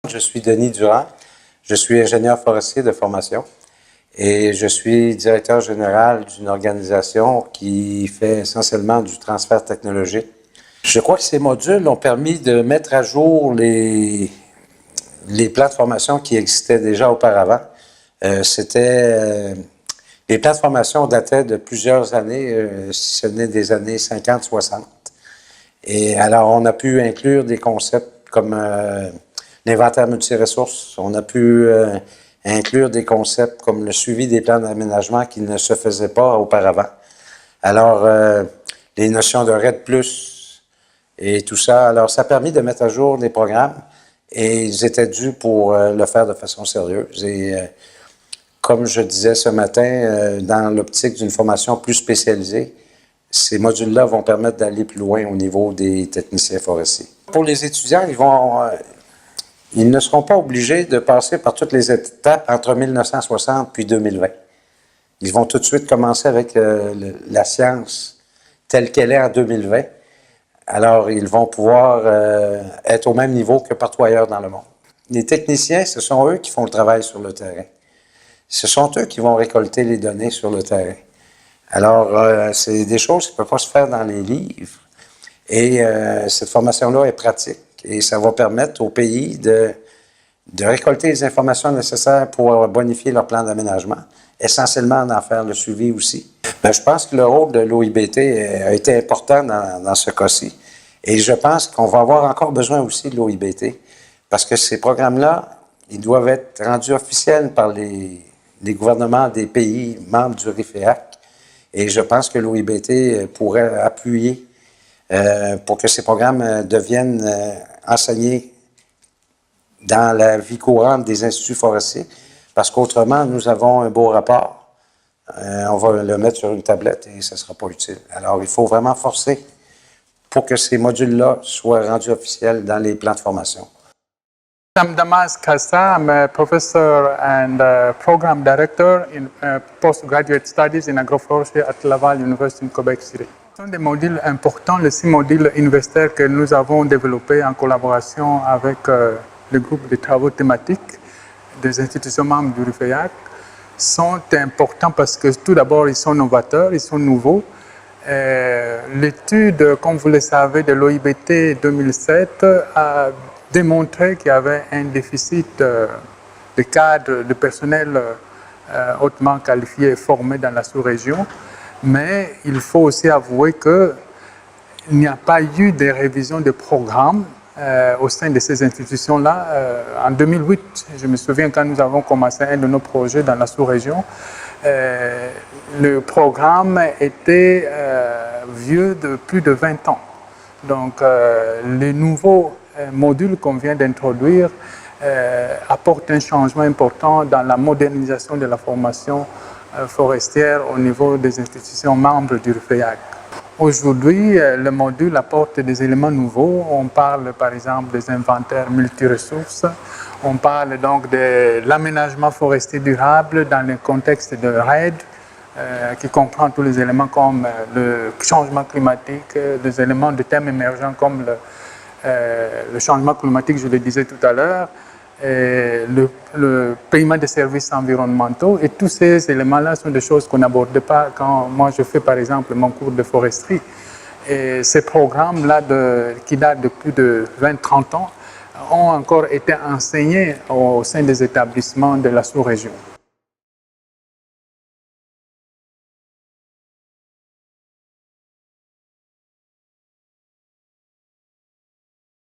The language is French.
Je suis Denis Durand, je suis ingénieur forestier de formation et je suis directeur général d'une organisation qui fait essentiellement du transfert technologique. Je crois que ces modules ont permis de mettre à jour les plans de formation qui existaient déjà auparavant. Les plans de formation dataient de plusieurs années, si ce n'est des années 50-60. Et alors, on a pu inclure des concepts comme l'inventaire multiressources. On a pu inclure des concepts comme le suivi des plans d'aménagement qui ne se faisaient pas auparavant. Alors, les notions de RED+, et tout ça. Alors, ça a permis de mettre à jour les programmes et ils étaient dus pour le faire de façon sérieuse. Et comme je disais ce matin, dans l'optique d'une formation plus spécialisée, ces modules-là vont permettre d'aller plus loin au niveau des techniciens forestiers. Pour les étudiants, ils ne seront pas obligés de passer par toutes les étapes entre 1960 puis 2020. Ils vont tout de suite commencer avec la science telle qu'elle est en 2020. Alors, ils vont pouvoir être au même niveau que partout ailleurs dans le monde. Les techniciens, ce sont eux qui font le travail sur le terrain. Ce sont eux qui vont récolter les données sur le terrain. Alors, c'est des choses qui ne peuvent pas se faire dans les livres. Et cette formation-là est pratique. Et ça va permettre au pays de récolter les informations nécessaires pour bonifier leur plan d'aménagement, essentiellement d'en faire le suivi aussi. Bien, je pense que le rôle de l'OIBT a été important dans ce cas-ci. Et je pense qu'on va avoir encore besoin aussi de l'OIBT, parce que ces programmes-là, ils doivent être rendus officiels par les gouvernements des pays membres du RIFEAC. Et je pense que l'OIBT pourrait appuyer pour que ces programmes deviennent enseignés dans la vie courante des instituts forestiers, parce qu'autrement, nous avons un beau rapport. On va le mettre sur une tablette et ça ne sera pas utile. Alors, il faut vraiment forcer pour que ces modules-là soient rendus officiels dans les plans de formation. I'm Damas Kassa. I'm a professor and program director in postgraduate studies in agroforestry at Laval University in Quebec City. Ce sont des modules importants, les 6 modules universitaires que nous avons développés en collaboration avec le groupe de travaux thématiques des institutions membres du RIFEAC, sont importants parce que tout d'abord, ils sont novateurs, ils sont nouveaux. L'étude, comme vous le savez, de l'OIBT 2007 a démontré qu'il y avait un déficit de cadres, de personnel hautement qualifié et formé dans la sous-région. Mais il faut aussi avouer qu'il n'y a pas eu de révision de programme au sein de ces institutions-là. En 2008, je me souviens quand nous avons commencé un de nos projets dans la sous-région, le programme était vieux de plus de 20 ans. Donc, les nouveaux modules qu'on vient d'introduire apportent un changement important dans la modernisation de la formation forestière au niveau des institutions membres du RIFEAC. Aujourd'hui, le module apporte des éléments nouveaux. On parle par exemple des inventaires multiressources. On parle donc de l'aménagement forestier durable dans le contexte de RED, qui comprend tous les éléments comme le changement climatique, des éléments de thèmes émergents comme le changement climatique, je le disais tout à l'heure, le paiement des services environnementaux. Et tous ces éléments-là sont des choses qu'on n'aborde pas quand moi je fais par exemple mon cours de foresterie. Et ces programmes-là qui datent de plus de 20-30 ans ont encore été enseignés au sein des établissements de la sous-région.